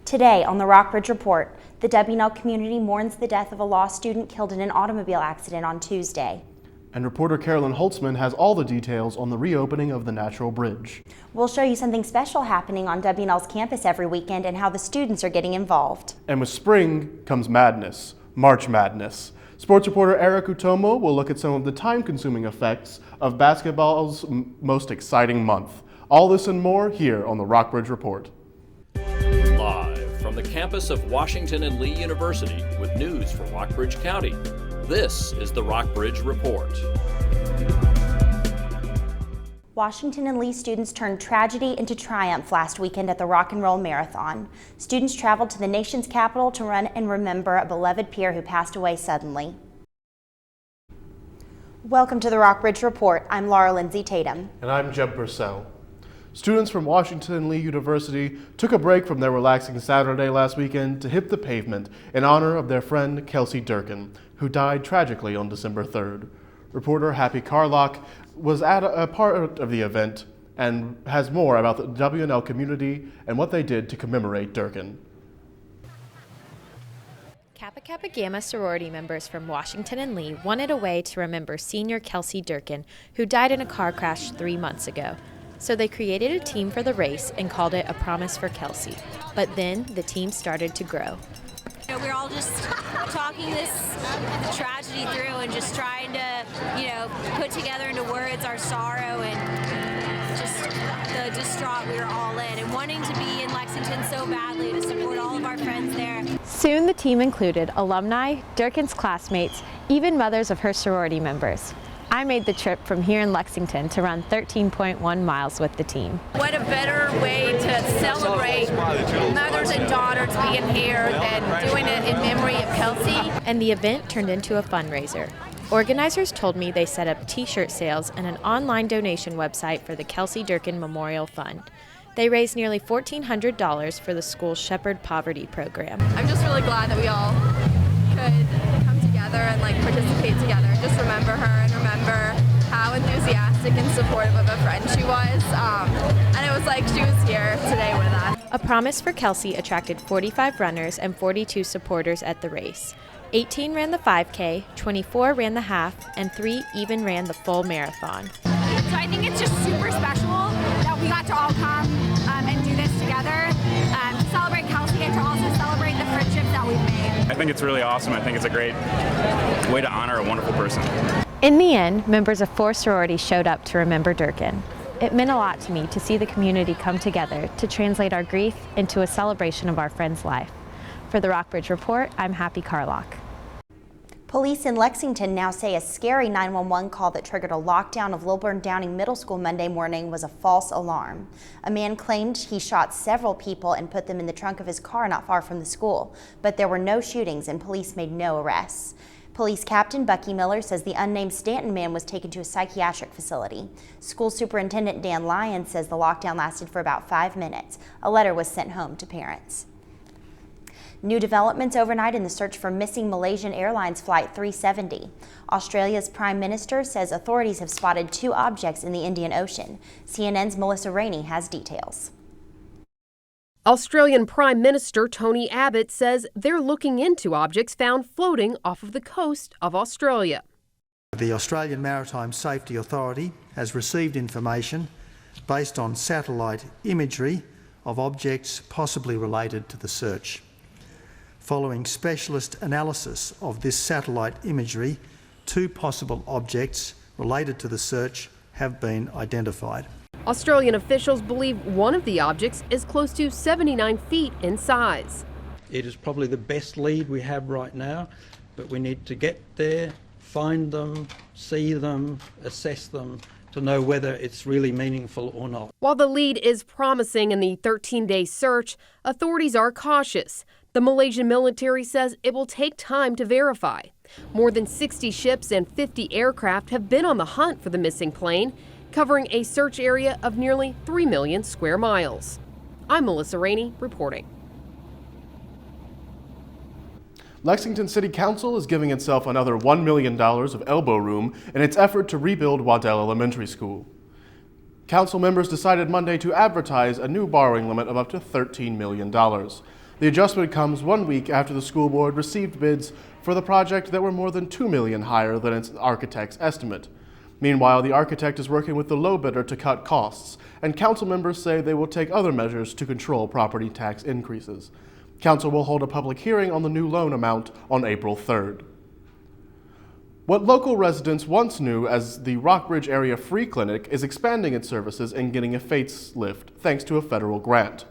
Today on the Rockbridge Report, the W&L community mourns the death of a law student killed in an automobile accident on Tuesday. And reporter Carolyn Holtzman has all the details on the reopening of the Natural Bridge. We'll show you something special happening on W&L's campus every weekend and how the students are getting involved. And with spring comes madness, March Madness. Sports reporter Eric Utomo will look at some of the time-consuming effects of basketball's most exciting month. All this and more here on the Rockbridge Report. Live from the campus of Washington and Lee University with news for Rockbridge County, this is the Rockbridge Report. Washington and Lee students turned tragedy into triumph last weekend at the Rock and Roll Marathon. Students traveled to the nation's capital to run and remember a beloved peer who passed away suddenly. Welcome to the Rockbridge Report. I'm Laura Lindsay Tatum. And I'm Jeb Purcell. Students from Washington and Lee University took a break from their relaxing Saturday last weekend to hit the pavement in honor of their friend Kelsey Durkin, who died tragically on December 3rd. Reporter Happy Carlock was at a part of the event and has more about the W&L community and what they did to commemorate Durkin. Kappa Kappa Gamma sorority members from Washington and Lee wanted a way to remember senior Kelsey Durkin, who died in a car crash 3 months ago. So they created a team for the race and called it A Promise for Kelsey. But then the team started to grow. We're all just talking this tragedy through and just trying to, put together into words our sorrow and just the distraught we were all in, and wanting to be in Lexington so badly to support all of our friends there. Soon the team included alumni, Durkin's classmates, even mothers of her sorority members. I made the trip from here in Lexington to run 13.1 miles with the team. What a better way to celebrate mothers and daughters being here than doing it in memory of Kelsey. And the event turned into a fundraiser. Organizers told me they set up t-shirt sales and an online donation website for the Kelsey Durkin Memorial Fund. They raised nearly $1,400 for the school's Shepherd Poverty Program. I'm just really glad that we all could come together and participate together and just remember her and remember how enthusiastic and supportive of a friend she was. And it was like she was here today with us. A Promise for Kelsey attracted 45 runners and 42 supporters at the race. 18 ran the 5K, 24 ran the half, and 3 even ran the full marathon. So I think it's just super special that we got to all come and do this together to celebrate Kelsey and to also celebrate the friendships that we've made. I think it's really awesome. I think it's a great way to honor a wonderful person. In the end, members of 4 sororities showed up to remember Durkin. It meant a lot to me to see the community come together to translate our grief into a celebration of our friend's life. For the Rockbridge Report, I'm Happy Carlock. Police in Lexington now say a scary 911 call that triggered a lockdown of Lilburn Downing Middle School Monday morning was a false alarm. A man claimed he shot several people and put them in the trunk of his car not far from the school, but there were no shootings and police made no arrests. Police Captain Bucky Miller says the unnamed Stanton man was taken to a psychiatric facility. School Superintendent Dan Lyons says the lockdown lasted for about 5 minutes. A letter was sent home to parents. New developments overnight in the search for missing Malaysian Airlines Flight 370. Australia's Prime Minister says authorities have spotted 2 objects in the Indian Ocean. CNN's Melissa Rainey has details. Australian Prime Minister Tony Abbott says they're looking into objects found floating off of the coast of Australia. The Australian Maritime Safety Authority has received information based on satellite imagery of objects possibly related to the search. Following specialist analysis of this satellite imagery, 2 possible objects related to the search have been identified. Australian officials believe one of the objects is close to 79 feet in size. It is probably the best lead we have right now, but we need to get there, find them, see them, assess them, to know whether it's really meaningful or not. While the lead is promising in the 13-day search, authorities are cautious. The Malaysian military says it will take time to verify. More than 60 ships and 50 aircraft have been on the hunt for the missing plane, covering a search area of nearly 3 million square miles. I'm Melissa Rainey reporting. Lexington City Council is giving itself another $1 million of elbow room in its effort to rebuild Waddell Elementary School. Council members decided Monday to advertise a new borrowing limit of up to $13 million. The adjustment comes 1 week after the school board received bids for the project that were more than $2 million higher than its architect's estimate. Meanwhile, the architect is working with the low bidder to cut costs, and council members say they will take other measures to control property tax increases. Council will hold a public hearing on the new loan amount on April 3rd. What local residents once knew as the Rockbridge Area Free Clinic is expanding its services and getting a facelift thanks to a federal grant.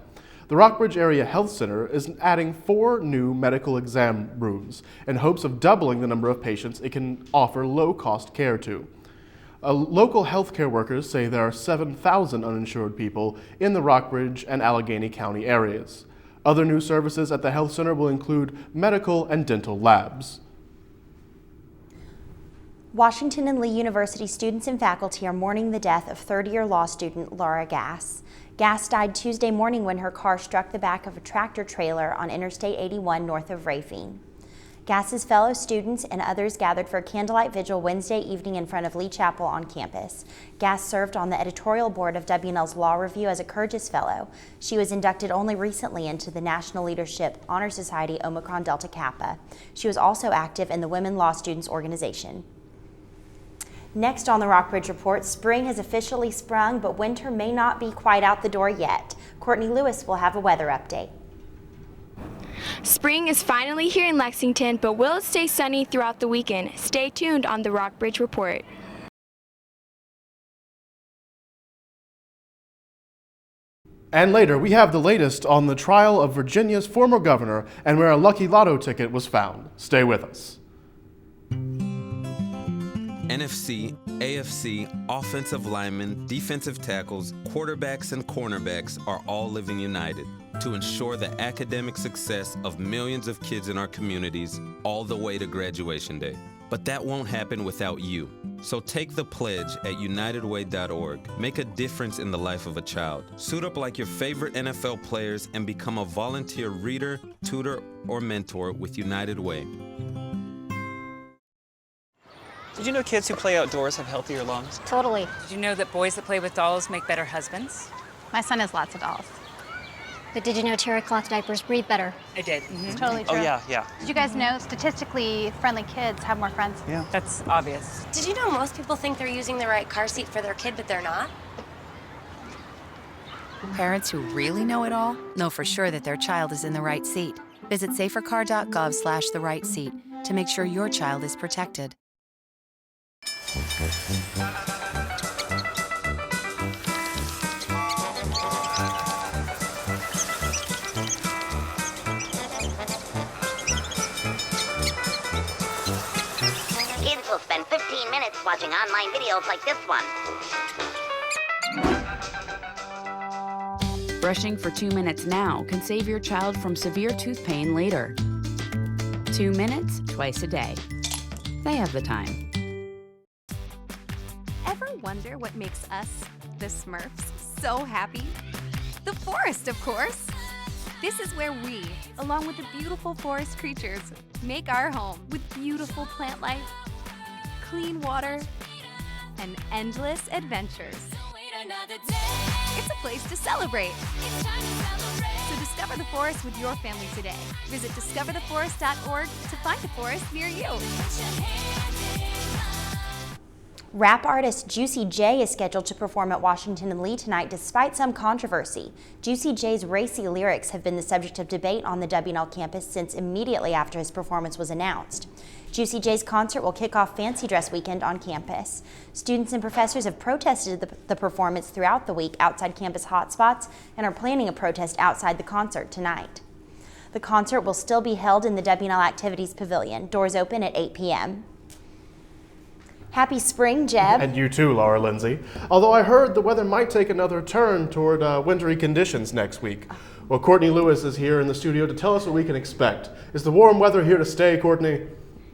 The Rockbridge Area Health Center is adding 4 new medical exam rooms in hopes of doubling the number of patients it can offer low-cost care to. Local healthcare workers say there are 7,000 uninsured people in the Rockbridge and Allegheny County areas. Other new services at the health center will include medical and dental labs. Washington and Lee University students and faculty are mourning the death of third-year law student Laura Gass. Gass died Tuesday morning when her car struck the back of a tractor trailer on Interstate 81 north of Rafine. Gass's fellow students and others gathered for a candlelight vigil Wednesday evening in front of Lee Chapel on campus. Gass served on the editorial board of WNL's Law Review as a Curtis Fellow. She was inducted only recently into the National Leadership Honor Society Omicron Delta Kappa. She was also active in the Women Law Students Organization. Next on the Rockbridge Report, spring has officially sprung, but winter may not be quite out the door yet. Courtney Lewis will have a weather update. Spring is finally here in Lexington, but will it stay sunny throughout the weekend? Stay tuned on the Rockbridge Report. And later, we have the latest on the trial of Virginia's former governor and where a lucky lotto ticket was found. Stay with us. NFC, AFC, offensive linemen, defensive tackles, quarterbacks, and cornerbacks are all living united to ensure the academic success of millions of kids in our communities all the way to graduation day. But that won't happen without you. So take the pledge at unitedway.org. Make a difference in the life of a child. Suit up like your favorite NFL players and become a volunteer reader, tutor, or mentor with United Way. Did you know kids who play outdoors have healthier lungs? Totally. Did you know that boys that play with dolls make better husbands? My son has lots of dolls. But did you know terry cloth diapers breathe better? I did. It's totally true. Oh, yeah. Did you guys know statistically friendly kids have more friends? Yeah. That's obvious. Did you know most people think they're using the right car seat for their kid, but they're not? Parents who really know it all know for sure that their child is in the right seat. Visit safercar.gov/the-right-seat to make sure your child is protected. Kids will spend 15 minutes watching online videos like this one. Brushing for 2 minutes now can save your child from severe tooth pain later. 2 minutes twice a day. They have the time. Ever wonder what makes us, the Smurfs, so happy? The forest, of course. This is where we, along with the beautiful forest creatures, make our home with beautiful plant life, clean water, and endless adventures. It's a place to celebrate. So discover the forest with your family today. Visit discovertheforest.org to find a forest near you. Rap artist Juicy J is scheduled to perform at Washington and Lee tonight despite some controversy. Juicy J's racy lyrics have been the subject of debate on the WNL campus since immediately after his performance was announced. Juicy J's concert will kick off Fancy Dress Weekend on campus. Students and professors have protested the performance throughout the week outside campus hotspots and are planning a protest outside the concert tonight. The concert will still be held in the WNL Activities Pavilion. Doors open at 8 p.m. Happy spring, Jeb. And you too, Laura Lindsay. Although I heard the weather might take another turn toward wintry conditions next week. Well, Courtney Lewis is here in the studio to tell us what we can expect. Is the warm weather here to stay, Courtney?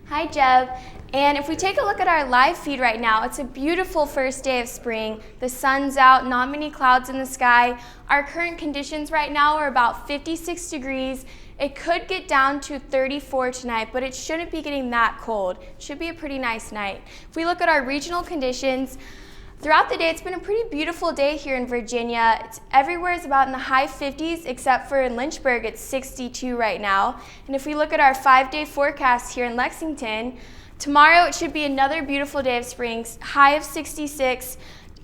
Hi, Jeb. And if we take a look at our live feed right now, it's a beautiful first day of spring. The sun's out, not many clouds in the sky. Our current conditions right now are about 56 degrees. It could get down to 34 tonight, but it shouldn't be getting that cold. It should be a pretty nice night. If we look at our regional conditions, Throughout the day, it's been a pretty beautiful day here in Virginia. Everywhere is about in the high 50s, except for in Lynchburg, it's 62 right now. And if we look at our 5-day forecast here in Lexington, tomorrow it should be another beautiful day of spring, high of 66.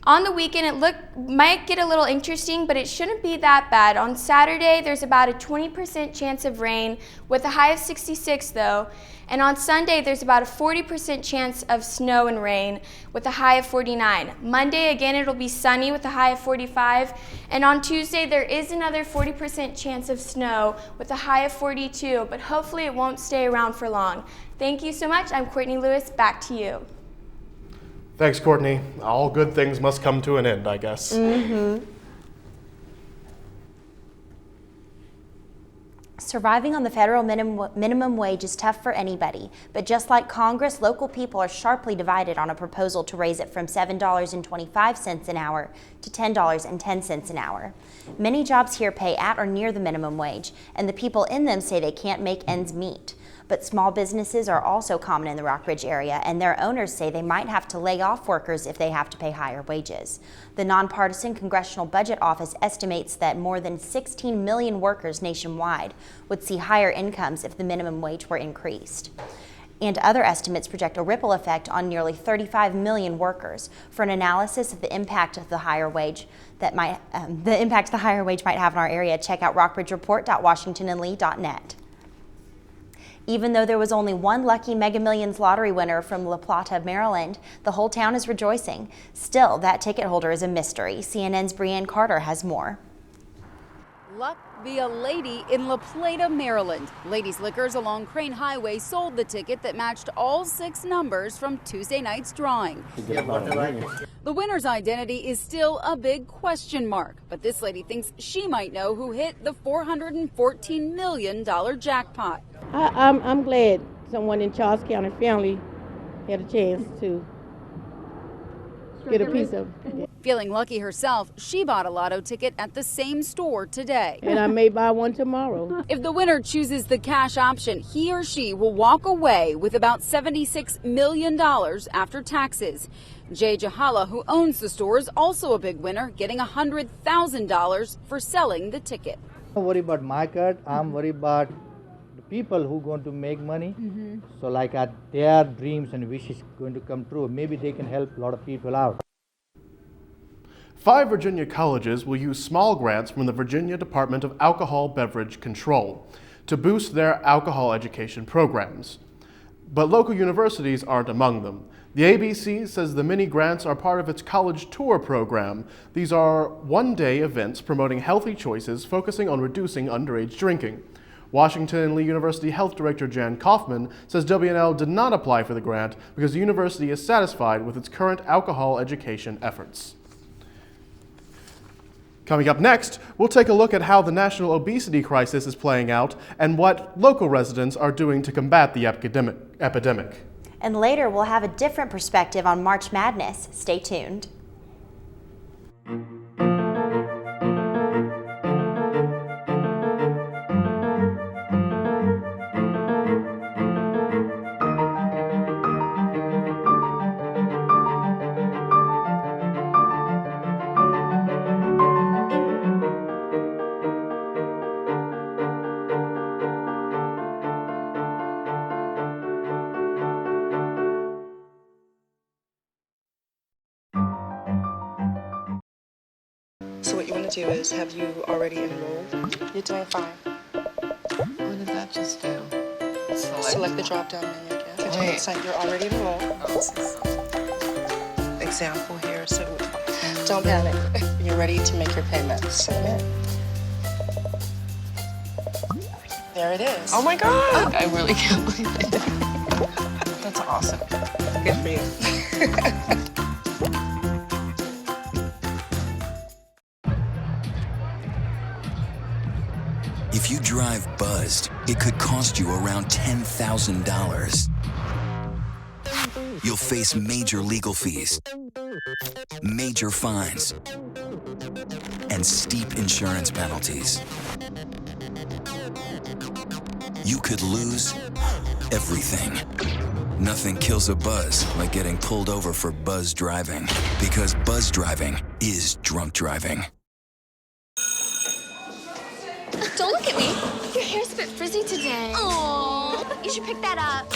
On the weekend, it might get a little interesting, but it shouldn't be that bad. On Saturday, there's about a 20% chance of rain with a high of 66 though. And on Sunday, there's about a 40% chance of snow and rain with a high of 49. Monday, again, it'll be sunny with a high of 45. And on Tuesday, there is another 40% chance of snow with a high of 42, but hopefully it won't stay around for long. Thank you so much. I'm Courtney Lewis. Back to you. Thanks, Courtney. All good things must come to an end, I guess. Surviving on the federal minimum wage is tough for anybody, but just like Congress, local people are sharply divided on a proposal to raise it from $7.25 an hour to $10.10 an hour. Many jobs here pay at or near the minimum wage, and the people in them say they can't make ends meet. But small businesses are also common in the Rockbridge area, and their owners say they might have to lay off workers if they have to pay higher wages. The nonpartisan Congressional Budget Office estimates that more than 16 million workers nationwide would see higher incomes if the minimum wage were increased. And other estimates project a ripple effect on nearly 35 million workers. For an analysis of the impact of the higher wage might have in our area, check out rockbridgereport.washingtonandlee.net. Even though there was only one lucky Mega Millions lottery winner from La Plata, Maryland, the whole town is rejoicing. Still, that ticket holder is a mystery. CNN's Brianne Carter has more. Luck be a lady in La Plata, Maryland. Ladies Liquors along Crane Highway sold the ticket that matched all 6 numbers from Tuesday night's drawing. The winner's identity is still a big question mark, but this lady thinks she might know who hit the $414 million jackpot. I'm glad someone in Charles County family had a chance to get a piece of it. Feeling lucky herself, she bought a lotto ticket at the same store today. And I may buy one tomorrow. If the winner chooses the cash option, he or she will walk away with about $76 million after taxes. Jay Jahala, who owns the store, is also a big winner, getting $100,000 for selling the ticket. I'm not worried about my card. I'm worried about the people who are going to make money. So like their dreams and wishes going to come true. Maybe they can help a lot of people out. 5 Virginia colleges will use small grants from the Virginia Department of Alcohol Beverage Control to boost their alcohol education programs. But local universities aren't among them. The ABC says the mini grants are part of its college tour program. These are one-day events promoting healthy choices focusing on reducing underage drinking. Washington and Lee University Health Director Jan Kaufman says WNL did not apply for the grant because the university is satisfied with its current alcohol education efforts. Coming up next, we'll take a look at how the national obesity crisis is playing out and what local residents are doing to combat the epidemic. And later, we'll have a different perspective on March Madness. Stay tuned. So what you want to do is, have you already enrolled? You're doing fine. What did that just do? Select the drop-down menu again. Wait. You're already enrolled. Example here, so don't panic. You're ready to make your payment. Submit. There it is. Oh my God! I really can't believe it. That's awesome. Good for you. If you drive buzzed, it could cost you around $10,000. You'll face major legal fees, major fines, and steep insurance penalties. You could lose everything. Nothing kills a buzz like getting pulled over for buzz driving. Because buzz driving is drunk driving. Don't look at me. Your hair's a bit frizzy today. Oh, you should pick that up.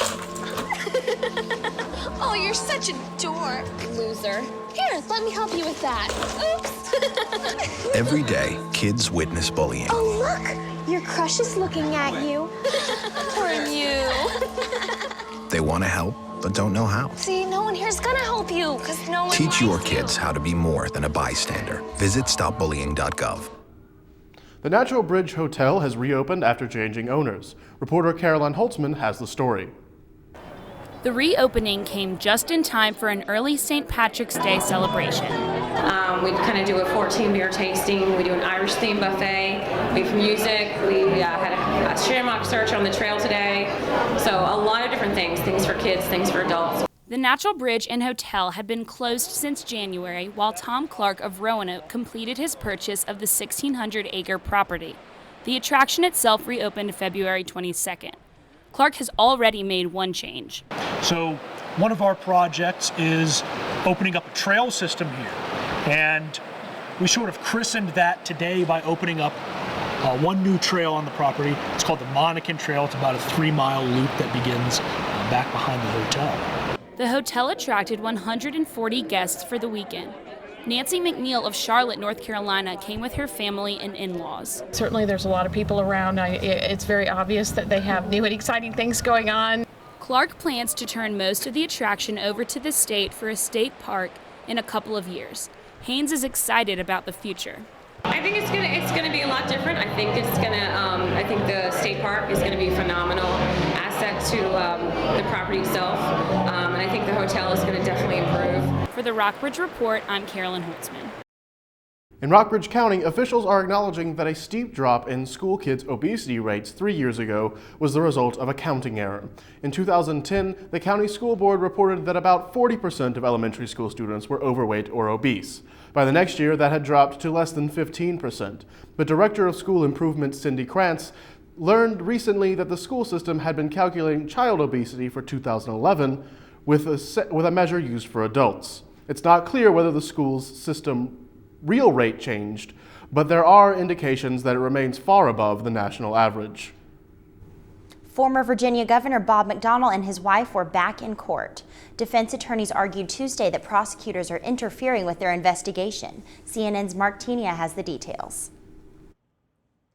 Oh, you're such a dork. Loser. Here, let me help you with that. Oops. Every day, kids witness bullying. Oh, look. Your crush is looking at you. Or you. They want to help, but don't know how. See, no one here's gonna help you, because no one Teach your likes kids how to be more than a bystander. Visit stopbullying.gov. The Natural Bridge Hotel has reopened after changing owners. Reporter Caroline Holtzman has the story. The reopening came just in time for an early St. Patrick's Day celebration. We kind of do a 14 beer tasting. We do an Irish themed buffet. We have music. We had a shamrock search on the trail today. So a lot of different things for kids, things for adults. The Natural Bridge and Hotel had been closed since January while Tom Clark of Roanoke completed his purchase of the 1,600-acre property. The attraction itself reopened February 22nd. Clark has already made one change. So one of our projects is opening up a trail system here. And we sort of christened that today by opening up one new trail on the property. It's called the Monacan Trail. It's about a 3-mile loop that begins back behind the hotel. The hotel attracted 140 guests for the weekend. Nancy McNeil of Charlotte, North Carolina, came with her family and in-laws. Certainly there's a lot of people around. It's very obvious that they have new and exciting things going on. Clark plans to turn most of the attraction over to the state for a state park in a couple of years. Haynes is excited about the future. I think it's gonna be a lot different. I think I think the state park is gonna be a phenomenal asset to the property itself, and I think the hotel is gonna definitely improve. For the Rockbridge Report, I'm Carolyn Holtzman. In Rockbridge County, officials are acknowledging that a steep drop in school kids' obesity rates 3 years ago was the result of a counting error. In 2010, the county school board reported that about 40% of elementary school students were overweight or obese. By the next year, that had dropped to less than 15%. But Director of School Improvement Cindy Krantz learned recently that the school system had been calculating child obesity for 2011 with a measure used for adults. It's not clear whether the school's system real rate changed, but there are indications that it remains far above the national average. Former Virginia Governor Bob McDonnell and his wife were back in court. Defense attorneys argued Tuesday that prosecutors are interfering with their investigation. CNN's Mark Tenia has the details.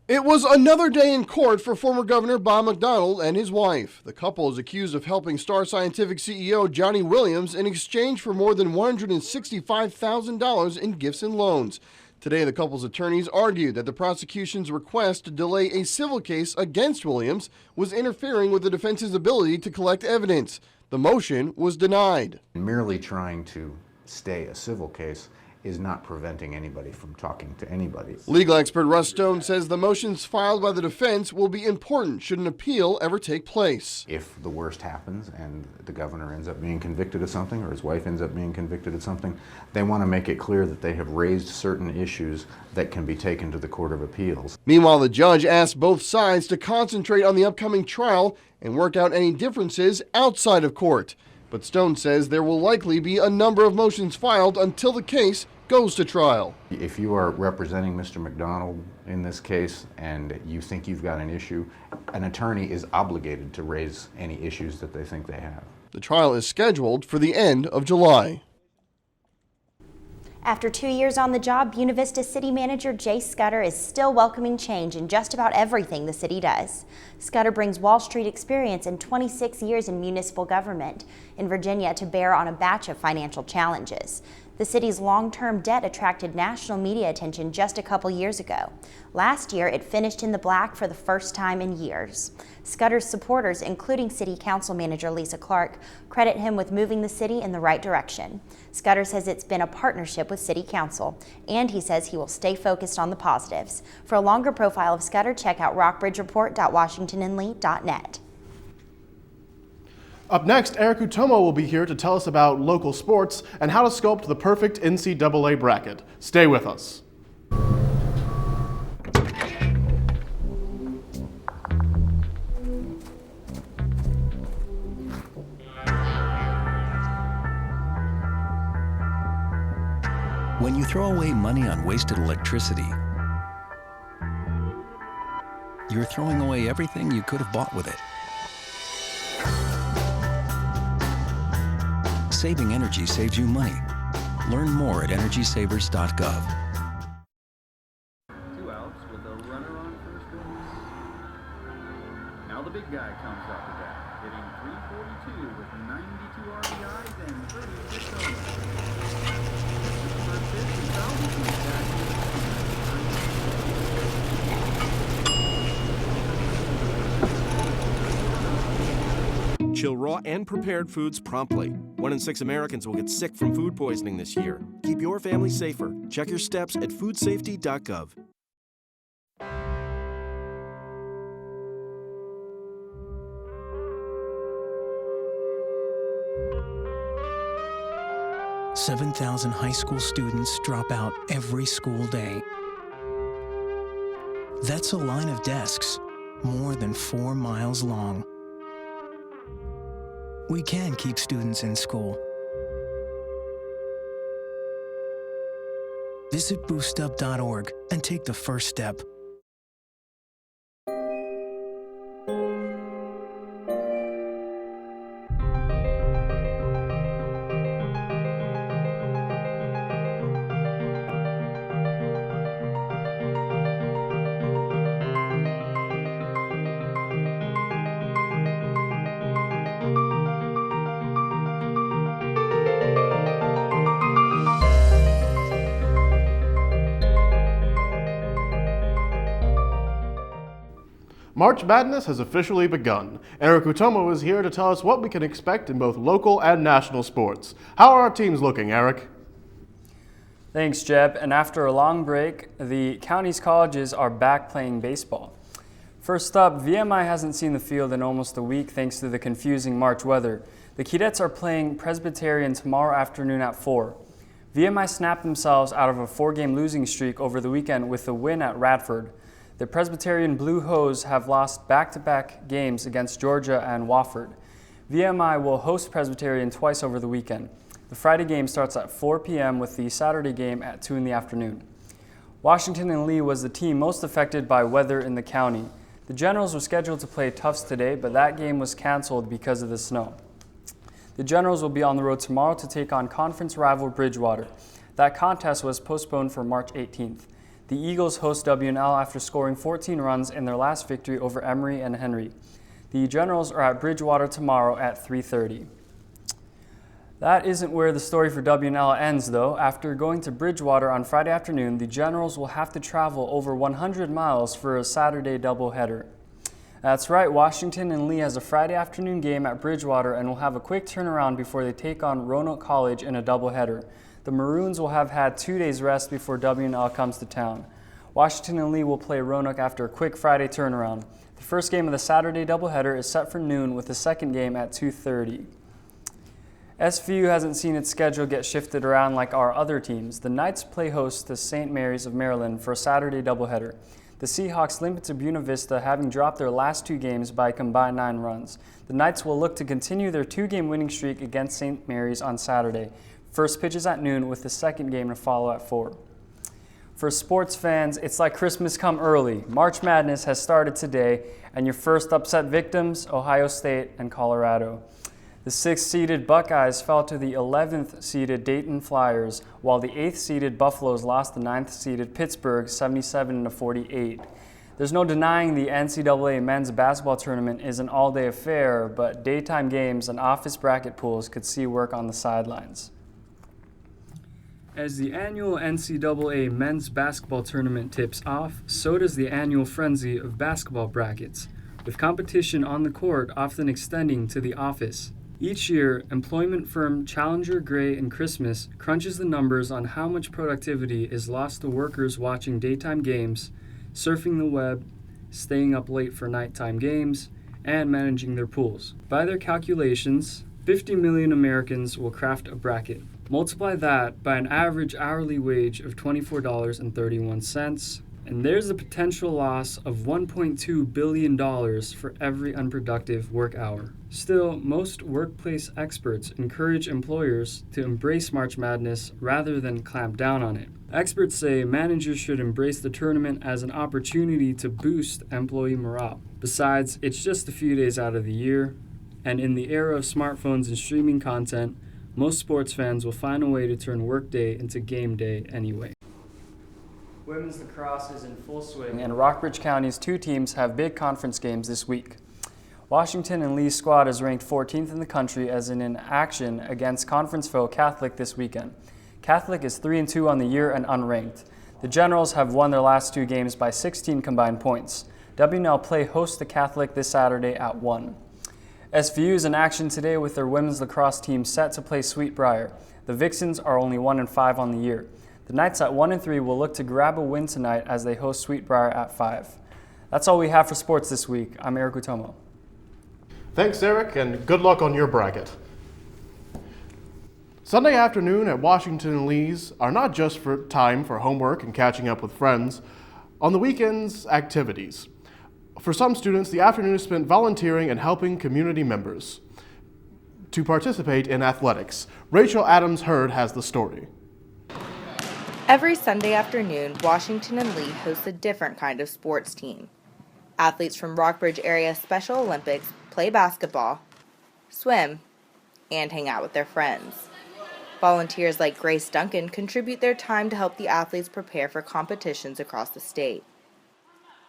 It was another day in court for former Governor Bob McDonnell and his wife. The couple is accused of helping Star Scientific CEO Johnny Williams in exchange for more than $165,000 in gifts and loans. Today, the couple's attorneys argued that the prosecution's request to delay a civil case against Williams was interfering with the defense's ability to collect evidence. The motion was denied. Merely trying to stay a civil case is not preventing anybody from talking to anybody. Legal expert Russ Stone says the motions filed by the defense will be important should an appeal ever take place. If the worst happens and the governor ends up being convicted of something or his wife ends up being convicted of something, they want to make it clear that they have raised certain issues that can be taken to the Court of Appeals. Meanwhile, the judge asked both sides to concentrate on the upcoming trial and work out any differences outside of court. But Stone says there will likely be a number of motions filed until the case goes to trial. If you are representing Mr. McDonnell in this case and you think you've got an issue, an attorney is obligated to raise any issues that they think they have. The trial is scheduled for the end of July. After 2 years on the job, Buena Vista City Manager Jay Scudder is still welcoming change in just about everything the city does. Scudder brings Wall Street experience and 26 years in municipal government in Virginia to bear on a batch of financial challenges. The city's long-term debt attracted national media attention just a couple years ago. Last year, it finished in the black for the first time in years. Scudder's supporters, including City Council Manager Lisa Clark, credit him with moving the city in the right direction. Scudder says it's been a partnership with City Council, and he says he will stay focused on the positives. For a longer profile of Scudder, check out rockbridgereport.washingtonandlee.net. Up next, Eric Utomo will be here to tell us about local sports and how to sculpt the perfect NCAA bracket. Stay with us. When you throw away money on wasted electricity, you're throwing away everything you could have bought with it. Saving energy saves you money. Learn more at EnergySavers.gov. 2 outs with a runner on first base. Now the big guy comes up to bat, hitting .342 with 92 RBIs and 36 homers. First pitch is fouled between back. Chill raw and prepared foods promptly. 1 in 6 Americans will get sick from food poisoning this year. Keep your family safer. Check your steps at foodsafety.gov. $7,000 high school students drop out every school day. That's a line of desks more than 4 miles long. We can keep students in school. Visit boostup.org and take the first step. March Madness has officially begun. Eric Utomo is here to tell us what we can expect in both local and national sports. How are our teams looking, Eric? Thanks, Jeb. And after a long break, the county's colleges are back playing baseball. First up, VMI hasn't seen the field in almost a week thanks to the confusing March weather. The Keydets are playing Presbyterian tomorrow afternoon at 4. VMI snapped themselves out of a 4-game losing streak over the weekend with a win at Radford. The Presbyterian Blue Hose have lost back-to-back games against Georgia and Wofford. VMI will host Presbyterian twice over the weekend. The Friday game starts at 4 p.m. with the Saturday game at 2 in the afternoon. Washington and Lee was the team most affected by weather in the county. The Generals were scheduled to play Tufts today, but that game was canceled because of the snow. The Generals will be on the road tomorrow to take on conference rival Bridgewater. That contest was postponed for March 18th. The Eagles host WNL after scoring 14 runs in their last victory over Emory and Henry. The Generals are at Bridgewater tomorrow at 3:30. That isn't where the story for WNL ends, though. After going to Bridgewater on Friday afternoon, the Generals will have to travel over 100 miles for a Saturday doubleheader. That's right, Washington and Lee has a Friday afternoon game at Bridgewater and will have a quick turnaround before they take on Roanoke College in a doubleheader. The Maroons will have had 2 days rest before WNL comes to town. Washington and Lee will play Roanoke after a quick Friday turnaround. The first game of the Saturday doubleheader is set for noon with the second game at 2:30. SVU hasn't seen its schedule get shifted around like our other teams. The Knights play host to St. Mary's of Maryland for a Saturday doubleheader. The Seahawks limp to Buena Vista, having dropped their last 2 games by a combined 9 runs. The Knights will look to continue their 2-game winning streak against St. Mary's on Saturday. First pitch is at noon with the second game to follow at 4. For sports fans, it's like Christmas come early. March Madness has started today, and your first upset victims, Ohio State and Colorado. The 6th-seeded Buckeyes fell to the 11th-seeded Dayton Flyers, while the 8th-seeded Buffaloes lost the 9th-seeded Pittsburgh 77-48. There's no denying the NCAA men's basketball tournament is an all-day affair, but daytime games and office bracket pools could see work on the sidelines. As the annual NCAA men's basketball tournament tips off, so does the annual frenzy of basketball brackets, with competition on the court often extending to the office. Each year, employment firm Challenger, Gray & Christmas crunches the numbers on how much productivity is lost to workers watching daytime games, surfing the web, staying up late for nighttime games, and managing their pools. By their calculations, 50 million Americans will craft a bracket. Multiply that by an average hourly wage of $24.31, And there's a potential loss of $1.2 billion for every unproductive work hour. Still, most workplace experts encourage employers to embrace March Madness rather than clamp down on it. Experts say managers should embrace the tournament as an opportunity to boost employee morale. Besides, it's just a few days out of the year, and in the era of smartphones and streaming content, most sports fans will find a way to turn workday into game day anyway. Women's lacrosse is in full swing, and Rockbridge County's two teams have big conference games this week. Washington and Lee's squad is ranked 14th in the country as in action against conference foe Catholic this weekend. Catholic is 3-2 on the year and unranked. The Generals have won their last two games by 16 combined points. WNL play hosts the Catholic this Saturday at 1. SVU is in action today with their women's lacrosse team set to play Sweetbriar. The Vixens are only 1-5 on the year. The Knights at 1-3 will look to grab a win tonight as they host Sweetbriar at 5. That's all we have for sports this week. I'm Eric Utomo. Thanks, Eric, and good luck on your bracket. Sunday afternoon at Washington and Lee's are not just for time for homework and catching up with friends. On the weekends, activities. For some students, the afternoon is spent volunteering and helping community members to participate in athletics. Rachel Adams-Hurd has the story. Every Sunday afternoon, Washington and Lee hosts a different kind of sports team. Athletes from Rockbridge area Special Olympics play basketball, swim, and hang out with their friends. Volunteers like Grace Duncan contribute their time to help the athletes prepare for competitions across the state.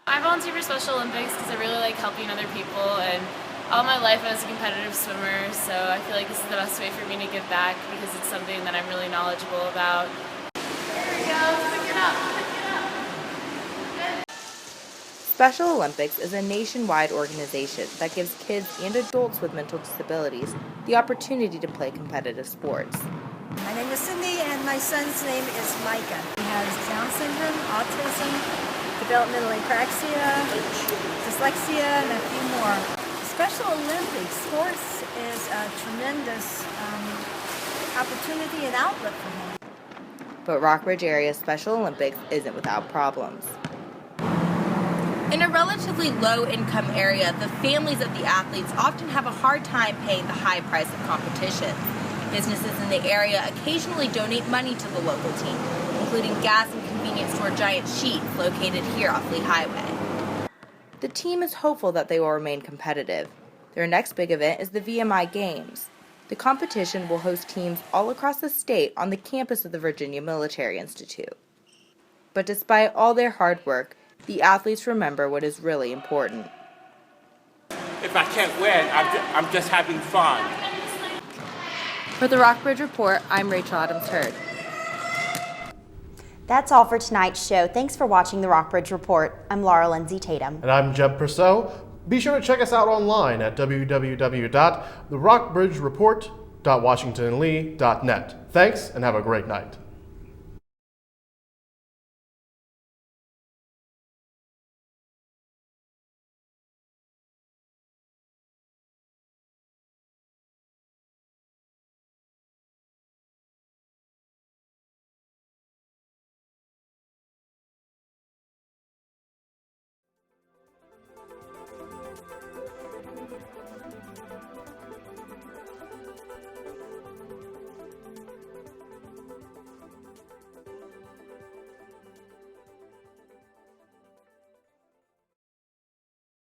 I volunteer for Special Olympics because I really like helping other people, and all my life I was a competitive swimmer, so I feel like this is the best way for me to give back because it's something that I'm really knowledgeable about. There we go, pick it up. Special Olympics is a nationwide organization that gives kids and adults with mental disabilities the opportunity to play competitive sports. My name is Cindy, and my son's name is Micah. He has Down syndrome, autism, developmental apraxia, dyslexia, and a few more. Special Olympics, sports is a tremendous opportunity and outlet for him. But Rockbridge area Special Olympics isn't without problems. In a relatively low-income area, the families of the athletes often have a hard time paying the high price of competition. Businesses in the area occasionally donate money to the local team, including gas and convenience store Giant Sheet, located here off Lee Highway. The team is hopeful that they will remain competitive. Their next big event is the VMI Games. The competition will host teams all across the state on the campus of the Virginia Military Institute. But despite all their hard work, the athletes remember what is really important. If I can't win, I'm just having fun. For the Rockbridge Report, I'm Rachel Adams-Hurd. That's all for tonight's show. Thanks for watching the Rockbridge Report. I'm Laura Lindsay Tatum. And I'm Jeb Purcell. Be sure to check us out online at www.therockbridgereport.washingtonlee.net. Thanks, and have a great night.